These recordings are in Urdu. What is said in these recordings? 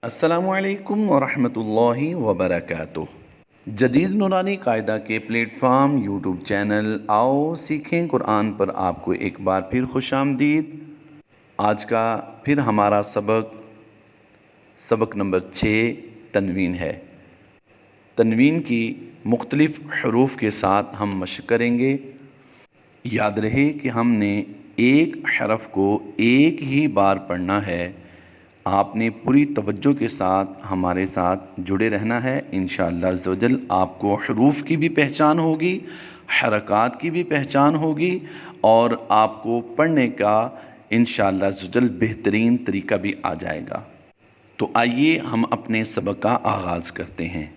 السلام علیکم ورحمۃ اللہ وبرکاتہ۔ جدید نورانی قاعدہ کے پلیٹ فارم یوٹیوب چینل آؤ سیکھیں قرآن پر آپ کو ایک بار پھر خوش آمدید۔ آج کا پھر ہمارا سبق نمبر 6 تنوین ہے۔ تنوین کی مختلف حروف کے ساتھ ہم مشق کریں گے۔ یاد رہے کہ ہم نے ایک حرف کو ایک ہی بار پڑھنا ہے۔ آپ نے پوری توجہ کے ساتھ ہمارے ساتھ جڑے رہنا ہے۔ انشاءاللہ عز و جل آپ کو حروف کی بھی پہچان ہوگی، حرکات کی بھی پہچان ہوگی، اور آپ کو پڑھنے کا انشاءاللہ عز و جل بہترین طریقہ بھی آ جائے گا۔ تو آئیے ہم اپنے سبق کا آغاز کرتے ہیں۔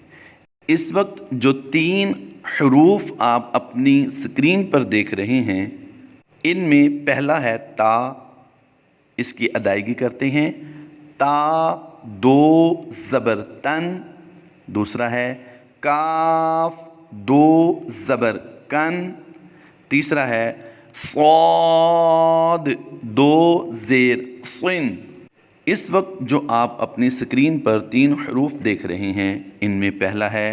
اس وقت جو 3 حروف آپ اپنی اسکرین پر دیکھ رہے ہیں، ان میں پہلا ہے تا۔ اس کی ادائیگی کرتے ہیں۔ تا 2 زبر تن۔ دوسرا ہے کاف 2 زبر کن۔ تیسرا ہے صاد 2 زیر صن۔ اس وقت جو آپ اپنی اسکرین پر 3 حروف دیکھ رہے ہیں، ان میں پہلا ہے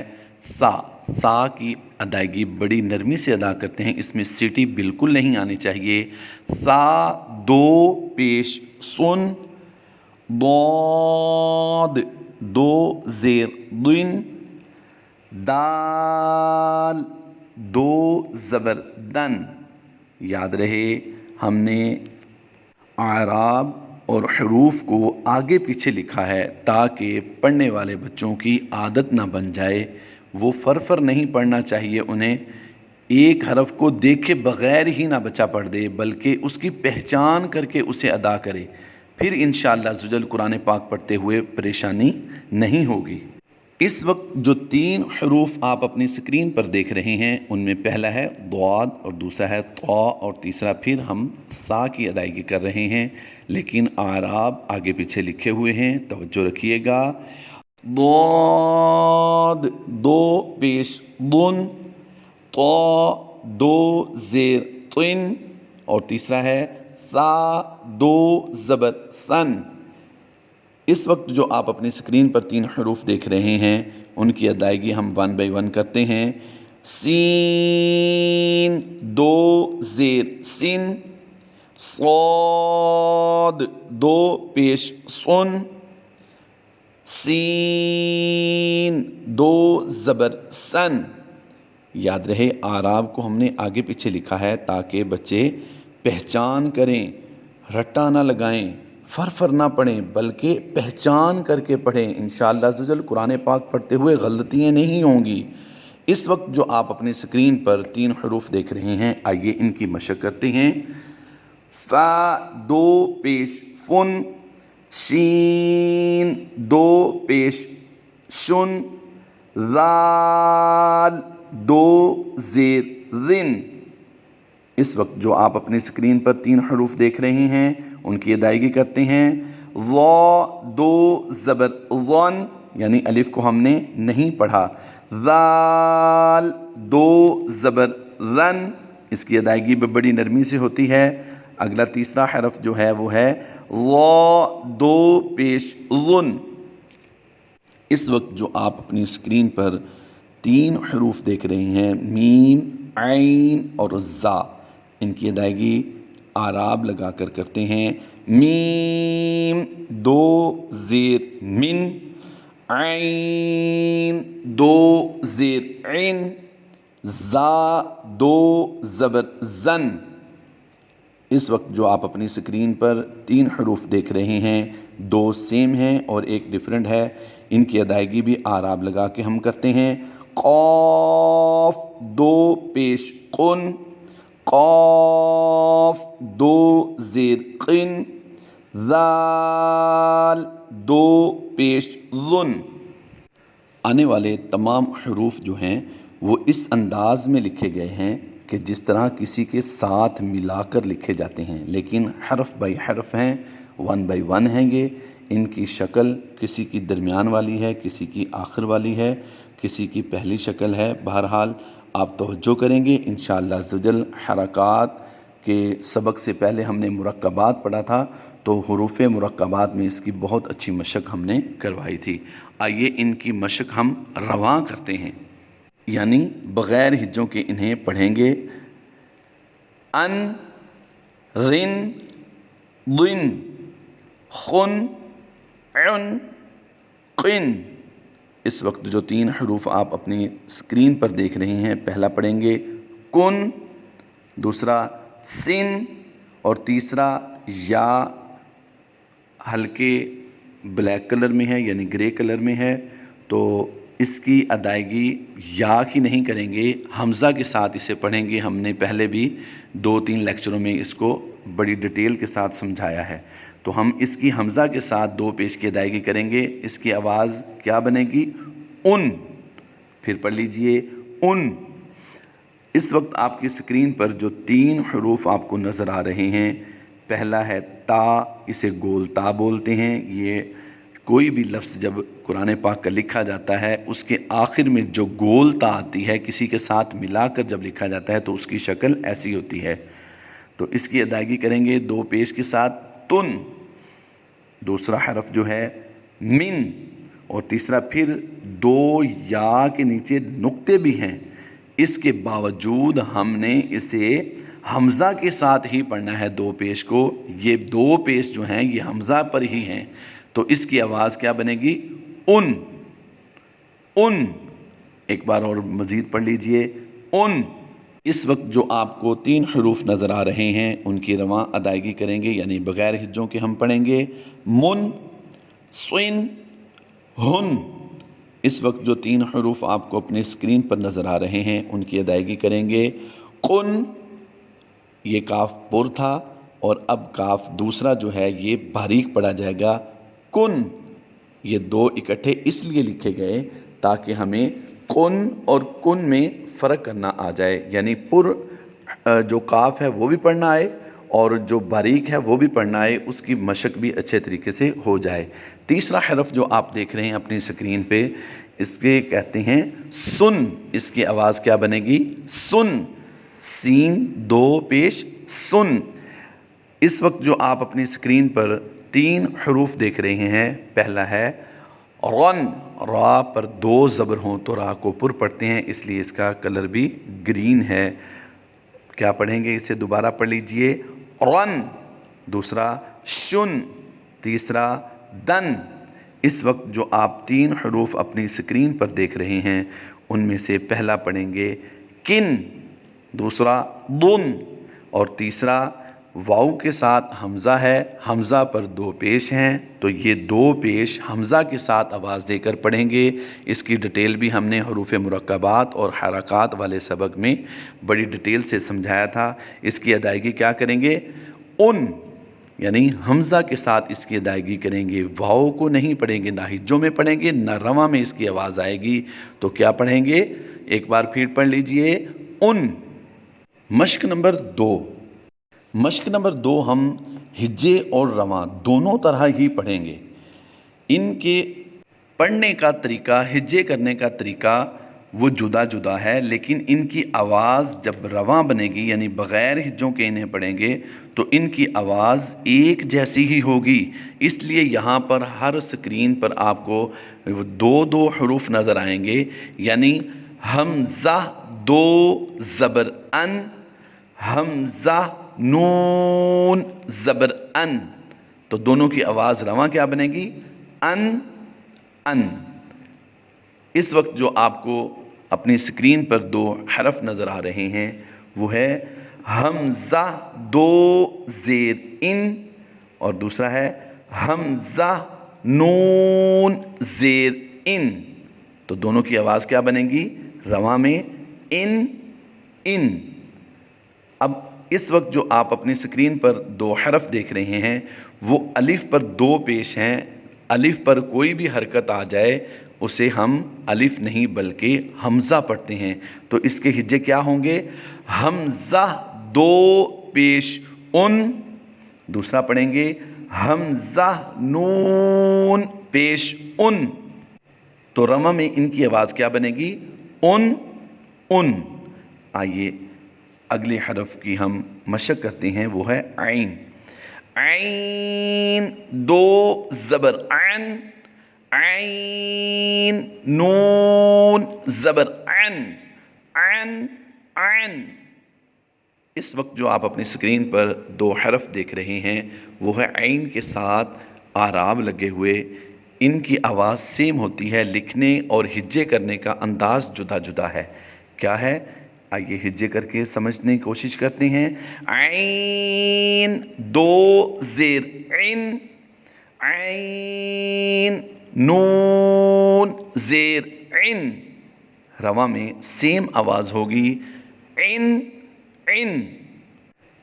سا۔ سا کی ادائیگی بڑی نرمی سے ادا کرتے ہیں، اس میں سیٹی بالکل نہیں آنی چاہیے۔ سا 2 پیش سن۔ ضاد 2 زیر ضن۔ دال 2 زبر دن۔ یاد رہے ہم نے اعراب اور حروف کو آگے پیچھے لکھا ہے تاکہ پڑھنے والے بچوں کی عادت نہ بن جائے۔ وہ فرفر نہیں پڑھنا چاہیے، انہیں ایک حرف کو دیکھے بغیر ہی نہ بچہ پڑھ دے، بلکہ اس کی پہچان کر کے اسے ادا کرے۔ پھر انشاءاللہ عز و جل قرآن پاک پڑھتے ہوئے پریشانی نہیں ہوگی۔ اس وقت جو 3 حروف آپ اپنی اسکرین پر دیکھ رہے ہیں، ان میں پہلا ہے ضاد اور دوسرا ہے طا اور تیسرا پھر ہم سا کی ادائیگی کر رہے ہیں، لیکن اعراب آگے پیچھے لکھے ہوئے ہیں، توجہ رکھیے گا۔ ضاد 2 پیش ضن۔ طا 2 زیر طن، اور تیسرا ہے سا 2 زبر ثن۔ اس وقت جو آپ اپنی اسکرین پر 3 حروف دیکھ رہے ہیں، ان کی ادائیگی ہم 1 بائی 1 کرتے ہیں۔ سین 2 زیر سن۔ صاد 2 پیش صن۔ سین 2 زبر سن۔ یاد رہے اعراب کو ہم نے آگے پیچھے لکھا ہے تاکہ بچے پہچان کریں، رٹا نہ لگائیں، فرفر نہ پڑھیں، بلکہ پہچان کر کے پڑھیں۔ انشاءاللہ عز و جل قرآن پاک پڑھتے ہوئے غلطیاں نہیں ہوں گی۔ اس وقت جو آپ اپنی اسکرین پر 3 حروف دیکھ رہے ہیں، آئیے ان کی مشق کرتے ہیں۔ فا 2 پیش فن۔ شین 2 پیش شن۔ ذال 2 زیر ذن۔ اس وقت جو آپ اپنی اسکرین پر 3 حروف دیکھ رہے ہیں، ان کی ادائیگی کرتے ہیں۔ ضا 2 زبر ظن، یعنی الف کو ہم نے نہیں پڑھا۔ ذال 2 زبر ذن، اس کی ادائیگی بڑی نرمی سے ہوتی ہے۔ اگلا تیسرا حرف جو ہے وہ ہے ضا 2 پیش ظن۔ اس وقت جو آپ اپنی اسکرین پر 3 حروف دیکھ رہے ہیں، میم، عین اور زا، ان کی ادائیگی اعراب لگا کر کرتے ہیں۔ میم 2 زیر من۔ عین 2 زیر عن۔ زا 2 زبر زن۔ اس وقت جو آپ اپنی اسکرین پر 3 حروف دیکھ رہے ہیں، 2 سیم ہیں اور ایک ڈیفرنٹ ہے، ان کی ادائیگی بھی اعراب لگا کے ہم کرتے ہیں۔ قاف 2 پیش قن۔ قاف 2 زیر قن۔ ذال 2 پیش ظن۔ آنے والے تمام حروف جو ہیں وہ اس انداز میں لکھے گئے ہیں کہ جس طرح کسی کے ساتھ ملا کر لکھے جاتے ہیں، لیکن حرف بائی حرف ہیں، 1 بائی 1 ہیں یہ۔ ان کی شکل کسی کی درمیان والی ہے، کسی کی آخر والی ہے، کسی کی پہلی شکل ہے۔ بہرحال آپ توجہ کریں گے انشاءاللہ عز و جل۔ حرکات کے سبق سے پہلے ہم نے مرکبات پڑھا تھا، تو حروف مرکبات میں اس کی بہت اچھی مشق ہم نے کروائی تھی۔ آئیے ان کی مشق ہم رواں کرتے ہیں، یعنی بغیر ہجوں کے انہیں پڑھیں گے۔ ان، رن، ضن، خن، عن، قن۔ اس وقت جو 3 حروف آپ اپنی اسکرین پر دیکھ رہے ہیں، پہلا پڑھیں گے کن، دوسرا سن، اور تیسرا یا ہلکے بلیک کلر میں ہے یعنی گرے کلر میں ہے، تو اس کی ادائیگی یا کی نہیں کریں گے، حمزہ کے ساتھ اسے پڑھیں گے۔ ہم نے پہلے بھی 2-3 لیکچروں میں اس کو بڑی ڈیٹیل کے ساتھ سمجھایا ہے، تو ہم اس کی حمزہ کے ساتھ 2 پیش کی ادائیگی کریں گے۔ اس کی آواز کیا بنے گی؟ ان۔ پھر پڑھ لیجئے ان۔ اس وقت آپ کی اسکرین پر جو 3 حروف آپ کو نظر آ رہے ہیں، پہلا ہے تا، اسے گول تا بولتے ہیں۔ یہ کوئی بھی لفظ جب قرآن پاک کا لکھا جاتا ہے، اس کے آخر میں جو گول تا آتی ہے، کسی کے ساتھ ملا کر جب لکھا جاتا ہے تو اس کی شکل ایسی ہوتی ہے، تو اس کی ادائیگی کریں گے 2 پیش کے ساتھ، تن۔ دوسرا حرف جو ہے من، اور تیسرا پھر 2 یا کے نیچے نقطے بھی ہیں، اس کے باوجود ہم نے اسے حمزہ کے ساتھ ہی پڑھنا ہے 2 پیش کو۔ یہ 2 پیش جو ہیں یہ حمزہ پر ہی ہیں، تو اس کی آواز کیا بنے گی؟ ان، ان۔ ایک بار اور مزید پڑھ لیجئے، ان۔ اس وقت جو آپ کو 3 حروف نظر آ رہے ہیں، ان کی رواں ادائیگی کریں گے، یعنی بغیر ہجوں کے ہم پڑھیں گے من، سن، ہن۔ اس وقت جو 3 حروف آپ کو اپنے اسکرین پر نظر آ رہے ہیں، ان کی ادائیگی کریں گے قن۔ یہ کاف پر تھا، اور اب کاف دوسرا جو ہے یہ باریک پڑھا جائے گا، کن۔ یہ 2 اکٹھے اس لیے لکھے گئے تاکہ ہمیں قن اور کن میں فرق کرنا آ جائے، یعنی پر جو کاف ہے وہ بھی پڑھنا آئے، اور جو باریک ہے وہ بھی پڑھنا آئے، اس کی مشق بھی اچھے طریقے سے ہو جائے۔ تیسرا حرف جو آپ دیکھ رہے ہیں اپنی اسکرین پہ، اس کے کہتے ہیں سن۔ اس کی آواز کیا بنے گی؟ سن، سین 2 پیش، سن۔ اس وقت جو آپ اپنی اسکرین پر 3 حروف دیکھ رہے ہیں، پہلا ہے رن۔ را پر 2 زبر ہوں تو را کو پر پڑھتے ہیں، اس لیے اس کا کلر بھی گرین ہے۔ کیا پڑھیں گے؟ اسے دوبارہ پڑھ لیجئے، رن۔ دوسرا شن، تیسرا دن۔ اس وقت جو آپ 3 حروف اپنی اسکرین پر دیکھ رہے ہیں، ان میں سے پہلا پڑھیں گے کن، دوسرا دن، اور تیسرا واو کے ساتھ حمزہ ہے، حمزہ پر 2 پیش ہیں، تو یہ 2 پیش حمزہ کے ساتھ آواز دے کر پڑھیں گے۔ اس کی ڈیٹیل بھی ہم نے حروف مرکبات اور حرکات والے سبق میں بڑی ڈیٹیل سے سمجھایا تھا۔ اس کی ادائیگی کیا کریں گے؟ ان، یعنی حمزہ کے ساتھ اس کی ادائیگی کریں گے، واو کو نہیں پڑھیں گے، نہ ہجوں میں پڑھیں گے، نہ رواں میں اس کی آواز آئے گی۔ تو کیا پڑھیں گے؟ ایک بار پھر پڑھ لیجئے، ان۔ مشق نمبر 2۔ مشق نمبر 2 ہم ہجے اور رواں دونوں طرح ہی پڑھیں گے۔ ان کے پڑھنے کا طریقہ، ہجے کرنے کا طریقہ وہ جدا جدا ہے، لیکن ان کی آواز جب رواں بنے گی، یعنی بغیر ہجوں کے انہیں پڑھیں گے، تو ان کی آواز ایک جیسی ہی ہوگی۔ اس لیے یہاں پر ہر سکرین پر آپ کو 2 حروف نظر آئیں گے، یعنی حمزہ 2 زبر ان، حمزہ نون زبر ان، تو دونوں کی آواز رواں کیا بنے گی؟ ان، ان۔ اس وقت جو آپ کو اپنی اسکرین پر 2 حرف نظر آ رہے ہیں، وہ ہے حمزہ 2 زیر ان، اور دوسرا ہے حمزہ نون زیر ان، تو دونوں کی آواز کیا بنے گی؟ رواں میں ان، ان۔ اب اس وقت جو آپ اپنی اسکرین پر 2 حرف دیکھ رہے ہیں، وہ الف پر 2 پیش ہیں۔ الف پر کوئی بھی حرکت آ جائے اسے ہم الف نہیں بلکہ حمزہ پڑھتے ہیں، تو اس کے ہجے کیا ہوں گے؟ حمزہ 2 پیش ان، دوسرا پڑھیں گے حمزہ نون پیش ان، تو رواں میں ان کی آواز کیا بنے گی؟ ان، ان۔ آئیے اگلے حرف کی ہم مشق کرتے ہیں، وہ ہے عین۔ عین دو زبر عن، عین نون زبر عن، عن عن۔ اس وقت جو آپ اپنی اسکرین پر دو حرف دیکھ رہے ہیں وہ ہے عین کے ساتھ اعراب لگے ہوئے، ان کی آواز سیم ہوتی ہے، لکھنے اور ہجے کرنے کا انداز جدا جدا ہے۔ کیا ہے؟ آئیے ہجے کر کے سمجھنے کی کوشش کرتے ہیں۔ عین دو زیر عن، عین نون زیر عن، رواں میں سیم آواز ہوگی عن عن۔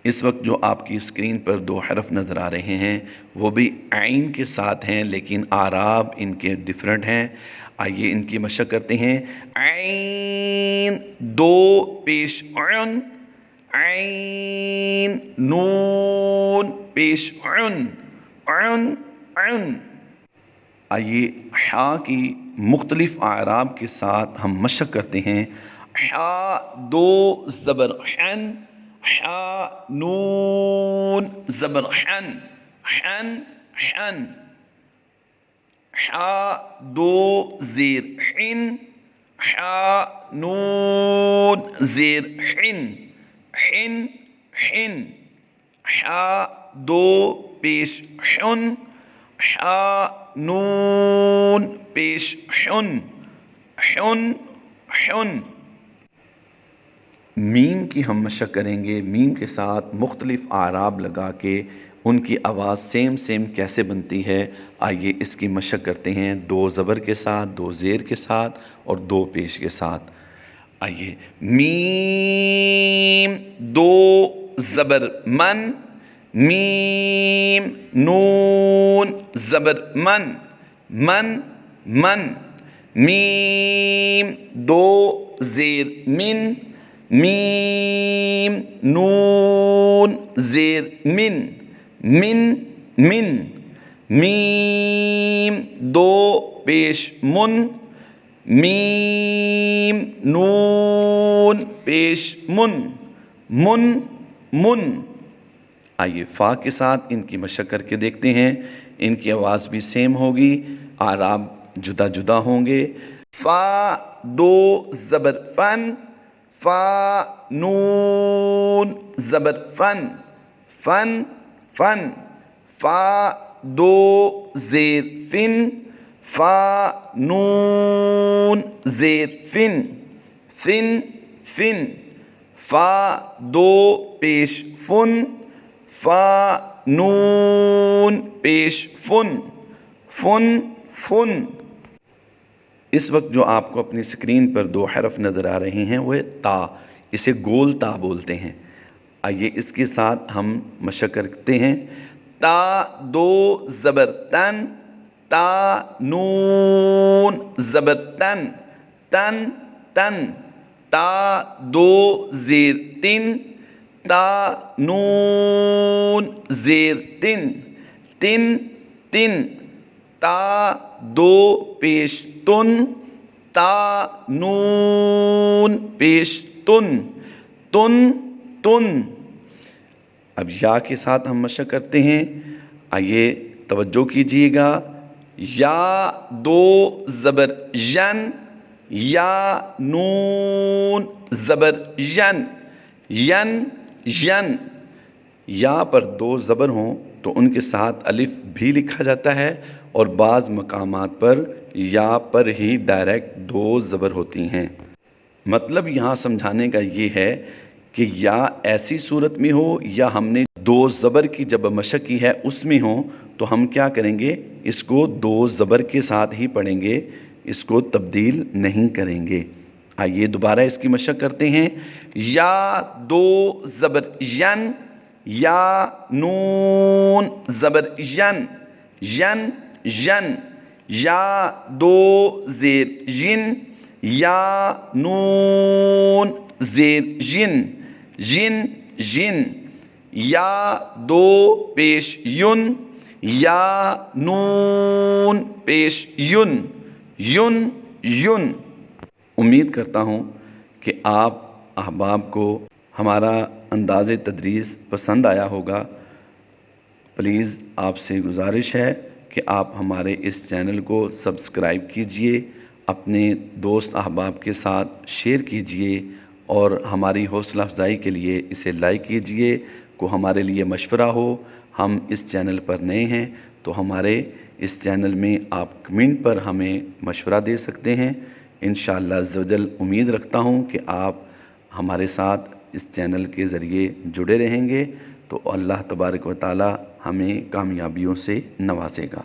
اس وقت جو آپ کی اسکرین پر دو حرف نظر آ رہے ہیں وہ بھی عین کے ساتھ ہیں لیکن اعراب ان کے ڈیفرنٹ ہیں۔ آئیے ان کی مشق کرتے ہیں۔ عین دو پیش عن، عین نون پیش عن، عن عن۔ آئیے حا کی مختلف اعراب کے ساتھ ہم مشق کرتے ہیں۔ حا دو زبر حن، حا نون زبر حن، حن حن۔ حا دو زیر حن، حا نون زیر حن، حن حن۔ حا دو پیش حن، حا نون پیش حن، حن حن۔ میم کی ہم مشق کریں گے، میم کے ساتھ مختلف اعراب لگا کے ان کی آواز سیم سیم کیسے بنتی ہے۔ آئیے اس کی مشق کرتے ہیں، دو زبر کے ساتھ، دو زیر کے ساتھ اور دو پیش کے ساتھ۔ آئیے میم دو زبر من، میم نون زبر من، من من۔ میم دو زیر من، میم نون زیر من، من من۔ میم دو پیش من، میم نون پیش من، من من۔ آئیے فا کے ساتھ ان کی مشق کر کے دیکھتے ہیں، ان کی آواز بھی سیم ہوگی، اعراب جدا جدا ہوں گے۔ فا دو زبر فن، فا نون زبر فن، فن فن۔ فا دو زیر فن، فا نون زیر فن، فن فن۔ فا دو پیش فن، فا نون پیش فن، فن فن۔ اس وقت جو آپ کو اپنی اسکرین پر دو حرف نظر آ رہے ہیں وہ ہے تا، اسے گول تا بولتے ہیں۔ آئیے اس کے ساتھ ہم مشق کرتے ہیں۔ تا دو زبر تن، تا نون زبر تن، تن تن۔ تا دو زیر تن، تا نون زیر تن، تن تن۔ تا دو پیش تن، تا نون پیش تن، تن تن۔ اب یا کے ساتھ ہم مشق کرتے ہیں، آئیے توجہ کیجیے گا۔ یا دو زبر ین، یا نون زبر ین، ین ین۔ یا پر دو زبر ہوں تو ان کے ساتھ الف بھی لکھا جاتا ہے اور بعض مقامات پر یا پر ہی ڈائریکٹ دو زبر ہوتی ہیں۔ مطلب یہاں سمجھانے کا یہ ہے کہ یا ایسی صورت میں ہو یا ہم نے دو زبر کی جب مشق کی ہے اس میں ہو تو ہم کیا کریں گے، اس کو دو زبر کے ساتھ ہی پڑھیں گے، اس کو تبدیل نہیں کریں گے۔ آئیے دوبارہ اس کی مشق کرتے ہیں۔ یا دو زبر ین، یا نون زبر ین، ین ین۔ یا دو زیر ین، یا نون زیر ین، ین ین۔ یا دو پیش یون، یا نون پیش یون، یون یون۔ امید کرتا ہوں کہ آپ احباب کو ہمارا انداز تدریس پسند آیا ہوگا۔ پلیز آپ سے گزارش ہے کہ آپ ہمارے اس چینل کو سبسکرائب کیجئے، اپنے دوست احباب کے ساتھ شیئر کیجئے اور ہماری حوصلہ افزائی کے لیے اسے لائک کیجئے، کو ہمارے لیے مشورہ ہو۔ ہم اس چینل پر نئے ہیں تو ہمارے اس چینل میں آپ کمنٹ پر ہمیں مشورہ دے سکتے ہیں۔ انشاءاللہ عز و جل امید رکھتا ہوں کہ آپ ہمارے ساتھ اس چینل کے ذریعے جڑے رہیں گے، تو اللہ تبارک و تعالی ہمیں کامیابیوں سے نوازے گا۔